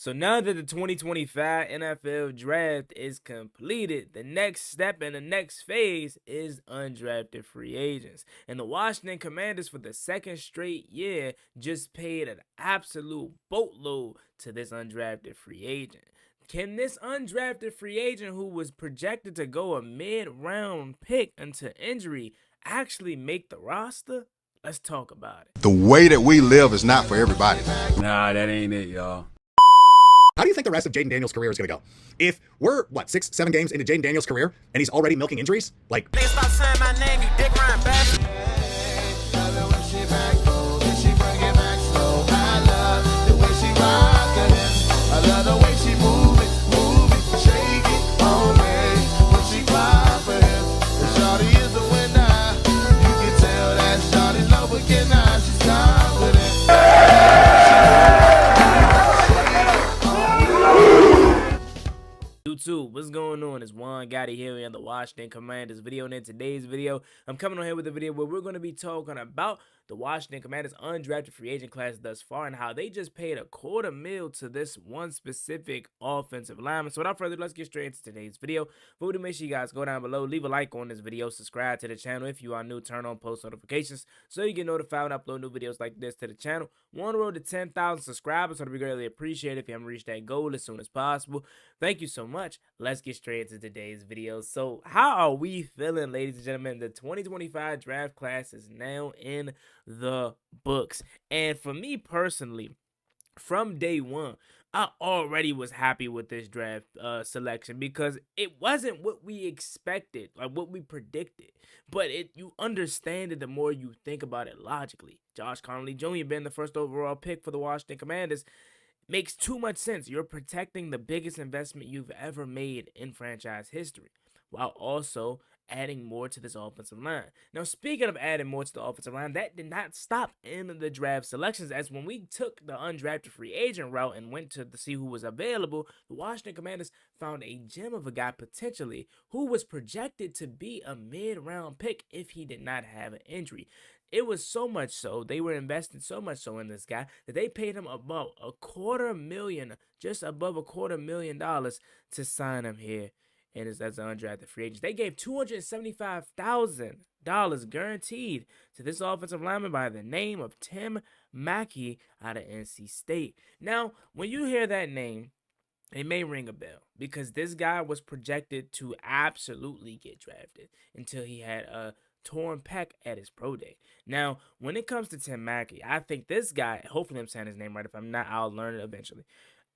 So now that the 2025 NFL draft is completed, the next step and the next phase is undrafted free agents. And the Washington Commanders, for the second straight year, just paid an absolute boatload to this undrafted free agent. Can this undrafted free agent, who was projected to go a mid-round pick until injury, actually make the roster? Let's talk about it. The way that we live is not for everybody. Nah, that ain't it, y'all. How do you think the rest of Jaden Daniels' career is going to go? If we're, 6, 7 games into Jaden Daniels' career, and he's already milking injuries? Stop saying my name, you dick riding bastard. I love the way she move it, shake it on me. When she fly for him, and shawty is the winner. You can tell that shawty's low again now. She's confident. YouTube, what's going on? It's Juan Gotti here on the Washington Commanders video, and in today's video, I'm coming on here with a video where we're going to be talking about the Washington Commanders undrafted free agent class thus far and how they just paid $250,000 to this one specific offensive lineman. So without further ado, let's get straight into today's video. But to make sure you guys go down below, leave a like on this video, subscribe to the channel if you are new, turn on post notifications so you get notified when I upload new videos like this to the channel. We're on the road to 10,000 subscribers, so it'd be greatly appreciated if you haven't reached that goal as soon as possible. Thank you so much. Let's get straight into today's video. So how are we feeling, ladies and gentlemen? The 2025 draft class is now in the books, and for me personally, from day one, I already was happy with this draft selection because it wasn't what we expected, like what we predicted, but you understand it the more you think about it logically. Josh Connolly Jr. being the first overall pick for the Washington Commanders makes too much sense. You're protecting the biggest investment you've ever made in franchise history, while also adding more to this offensive line. Now, speaking of adding more to the offensive line, that did not stop in the draft selections, as when we took the undrafted free agent route and went to see who was available, the Washington Commanders found a gem of a guy potentially who was projected to be a mid-round pick if he did not have an injury. It was so much so, they were investing so much so in this guy that they paid him about $250,000, just above $250,000 to sign him here. And as an undrafted free agent, they gave $275,000 guaranteed to this offensive lineman by the name of Tim Mackey out of NC State. Now, when you hear that name, it may ring a bell because this guy was projected to absolutely get drafted until he had a torn pec at his pro day. Now, when it comes to Tim Mackey, I think this guy, hopefully I'm saying his name right. If I'm not, I'll learn it eventually.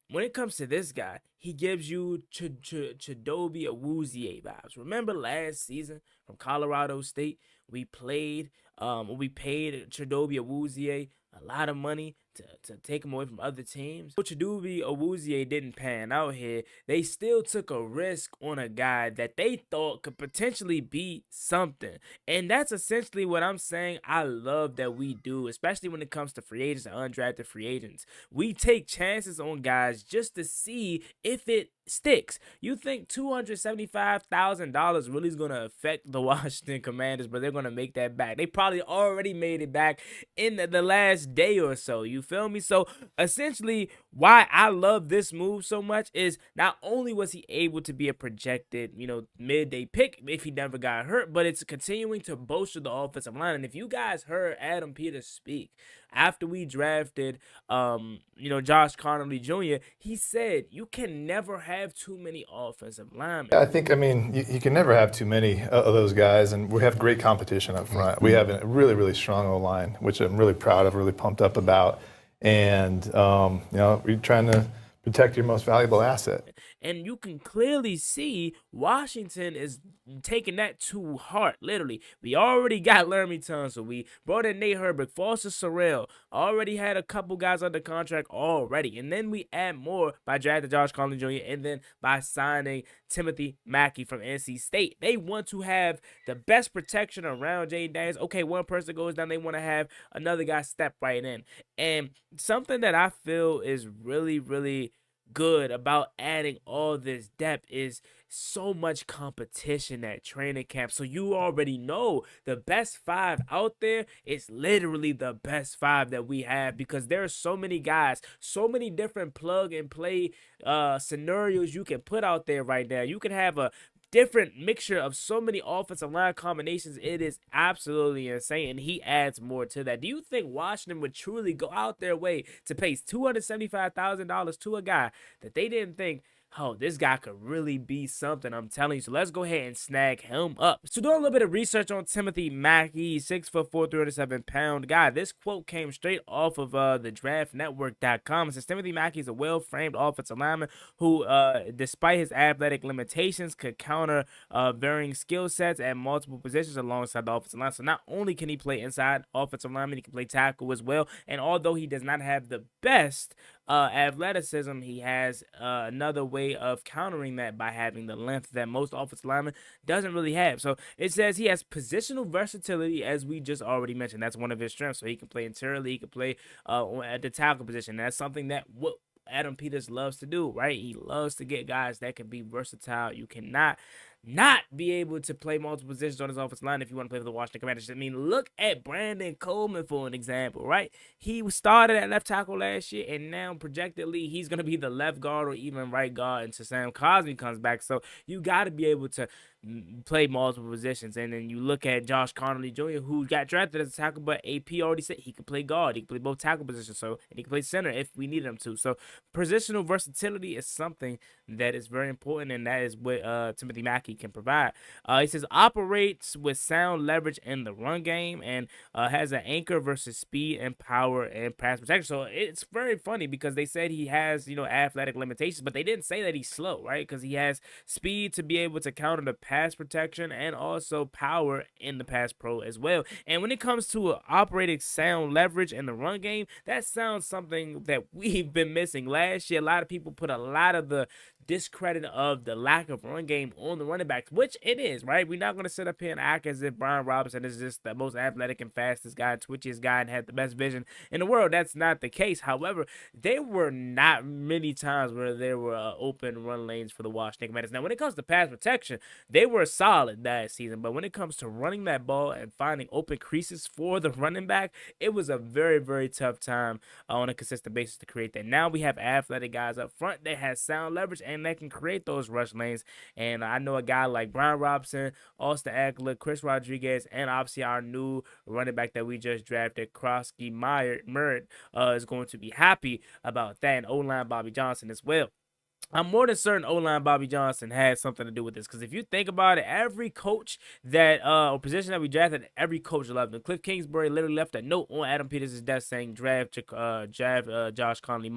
When it comes to this guy, he gives you Chidobe Awuzie vibes. Remember last season from Colorado State, we paid Chidobe Awuzie a lot of money to take him away from other teams. Chidobe Awuzie didn't pan out here. They still took a risk on a guy that they thought could potentially be something. And that's essentially what I'm saying I love that we do, especially when it comes to free agents and undrafted free agents. We take chances on guys just to see if it sticks. You think $275,000 really is going to affect the Washington Commanders, but they're going to make that back. They probably already made it back in the last day or so. You feel me? So essentially, why I love this move so much is not only was he able to be a projected, midday pick if he never got hurt, but it's continuing to bolster the offensive line. And if you guys heard Adam Peters speak after we drafted, Josh Connolly Jr., he said you can never have too many offensive linemen. I think, you can never have too many of those guys, and we have great competition up front. We have a really, really strong O-line, which I'm really proud of, really pumped up about. And, we're trying to protect your most valuable asset. And you can clearly see Washington is taking that to heart, literally. We already got Laramie Tunsil. We brought in Nate Herbert, Foster Sorrell. Already had a couple guys under contract already. And then we add more by drafting Josh Connolly Jr. and then by signing Timothy Mackey from NC State. They want to have the best protection around Jaden Daniels. Okay, one person goes down. They want to have another guy step right in. And something that I feel is really, really good about adding all this depth is so much competition at training camp. So you already know the best 5 out there is literally the best 5 that we have, because there are so many guys, so many different plug and play scenarios you can put out there right now. You can have a different mixture of so many offensive line combinations. It is absolutely insane, and he adds more to that. Do you think Washington would truly go out their way to pay $275,000 to a guy that they didn't think, oh, this guy could really be something? I'm telling you. So let's go ahead and snag him up. So doing a little bit of research on Timothy Mackey, 6'4", 307-pound guy. This quote came straight off of the draftnetwork.com. It says Timothy Mackey is a well-framed offensive lineman who, despite his athletic limitations, could counter varying skill sets at multiple positions alongside the offensive line. So not only can he play inside offensive lineman, he can play tackle as well. And although he does not have the best athleticism, he has another way of countering that by having the length that most offensive linemen doesn't really have. So it says he has positional versatility, as we just already mentioned. That's one of his strengths. So he can play interiorly, he can play at the tackle position. That's something that Adam Peters loves to do, right? He loves to get guys that can be versatile. You cannot not be able to play multiple positions on his offensive line if you want to play for the Washington Commanders. I mean, look at Brandon Coleman for an example, right? He started at left tackle last year, and now projectedly he's going to be the left guard or even right guard until Sam Cosmi comes back. So you got to be able to play multiple positions. And then you look at Josh Connolly Jr., who got drafted as a tackle, but AP already said he can play guard, he can play both tackle positions, and he can play center if we need him to. So positional versatility is something that is very important, and that is what Timothy Mackey can provide. He says operates with sound leverage in the run game and has an anchor versus speed and power and pass protection. So it's very funny because they said he has, athletic limitations, but they didn't say that he's slow, right? Because he has speed to be able to counter the pass protection and also power in the pass pro as well. And when it comes to operating sound leverage in the run game, that sounds something that we've been missing. Last year, a lot of people put a lot of the discredit of the lack of run game on the running backs, which it is, right? We're not going to sit up here and act as if Brian Robinson is just the most athletic and fastest guy, twitchiest guy, and had the best vision in the world. That's not the case. However, there were not many times where there were open run lanes for the Washington Commanders. Now, when it comes to pass protection, they were solid that season, but when it comes to running that ball and finding open creases for the running back, it was a very, very tough time on a consistent basis to create that. Now we have athletic guys up front that has sound leverage and that can create those rush lanes. And I know a guy like Brian Robinson, Austin Eckler, Chris Rodriguez, and obviously our new running back that we just drafted, Krosky Merritt, is going to be happy about that, and O-line Bobby Johnson as well. I'm more than certain O-line Bobby Johnson had something to do with this, because if you think about it, every coach that or position that we drafted, every coach loved him. Cliff Kingsbury literally left a note on Adam Peters' desk saying draft Josh Connolly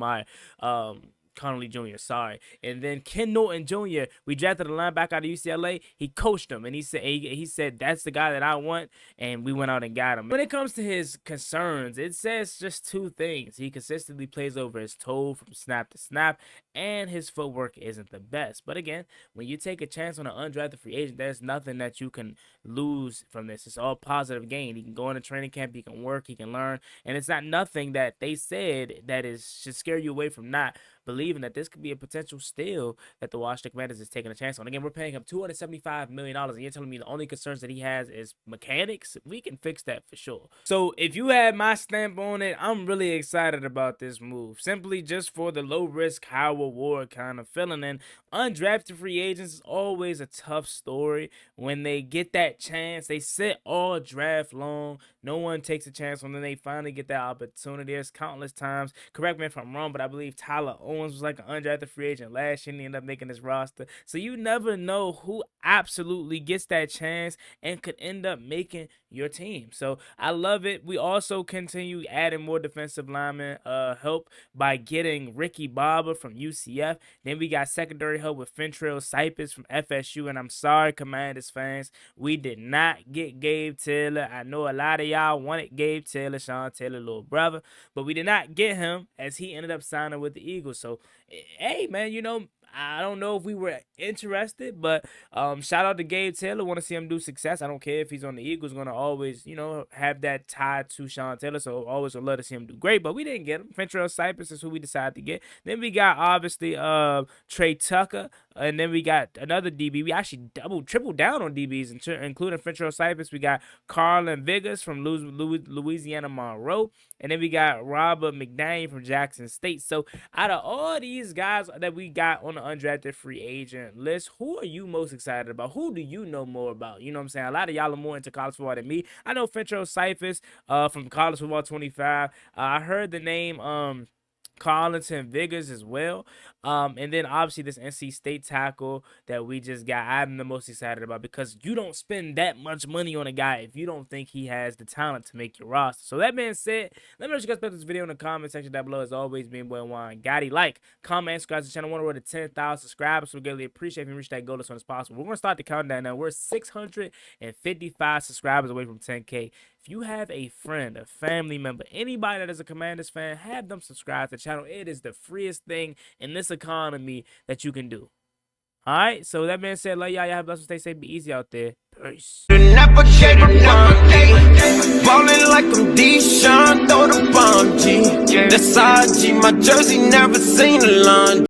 Jr., sorry. And then Ken Norton Jr., we drafted a linebacker out of UCLA. He coached him, and he said that's the guy that I want, and we went out and got him. When it comes to his concerns, it says just two things. He consistently plays over his toe from snap to snap, and his footwork isn't the best. But again, when you take a chance on an undrafted free agent, there's nothing that you can lose from this. It's all positive gain. He can go into training camp, he can work, he can learn, and it's not nothing that they said that should scare you away from not believing that this could be a potential steal that the Washington Commanders is taking a chance on. Again, we're paying him $275 million, and you're telling me the only concerns that he has is mechanics? We can fix that for sure. So if you had my stamp on it, I'm really excited about this move, simply just for the low risk, high reward kind of feeling. And undrafted free agents is always a tough story. When they get that chance, they sit all draft long. No one takes a chance on them. They finally get that opportunity. There's countless times, correct me if I'm wrong, but I believe Tyler Owens was like an undrafted free agent last year and he ended up making his roster. So you never know who absolutely gets that chance and could end up making your team. So I love it. We also continue adding more defensive linemen help by getting Ricky Barber from UCF. Then we got secondary help with Fentrell Cypress from FSU. And I'm sorry, Commanders fans, we did not get Gabe Taylor. I know a lot of y'all wanted Gabe Taylor, Sean Taylor's little brother, but we did not get him as he ended up signing with the Eagles. So, hey, man, I don't know if we were interested, but shout out to Gabe Taylor. Want to see him do success. I don't care if he's on the Eagles. Going to always, you know, have that tie to Sean Taylor. So always would love to see him do great. But we didn't get him. Fentrell Cypress is who we decided to get. Then we got obviously Trey Tucker, and then we got another DB. We actually tripled down on DBs, including Fentrell Cypress. We got Carlin Vigas from Louisiana Monroe, and then we got Robert McDaniel from Jackson State. So out of all these guys that we got on the undrafted free agent list, who are you most excited about? Who do you know more about? You know what I'm saying? A lot of y'all are more into college football than me. I know Fentrell Cyphers from College Football 25. I heard the name Carlton Vigas as well. And then obviously this NC State tackle that we just got, I'm the most excited about, because you don't spend that much money on a guy if you don't think he has the talent to make your roster. So that being said, let me know what you guys about this video in the comment section down below. As always, being boy Juan Gotti. Like, comment, and subscribe to the channel. I want to roll to 10,000 subscribers. So we greatly appreciate if you reach that goal as soon as possible. We're going to start the countdown now. We're 655 subscribers away from 10K. If you have a friend, a family member, anybody that is a Commanders fan, have them subscribe to the channel. It is the freest thing in this economy that you can do. All right, so that being said, love y'all. Y'all have a blessed, stay safe, be easy out there. Peace. Ballin' like I'm D-Sean, throw the bomb, G. That's IG, my jersey never seen a lawn.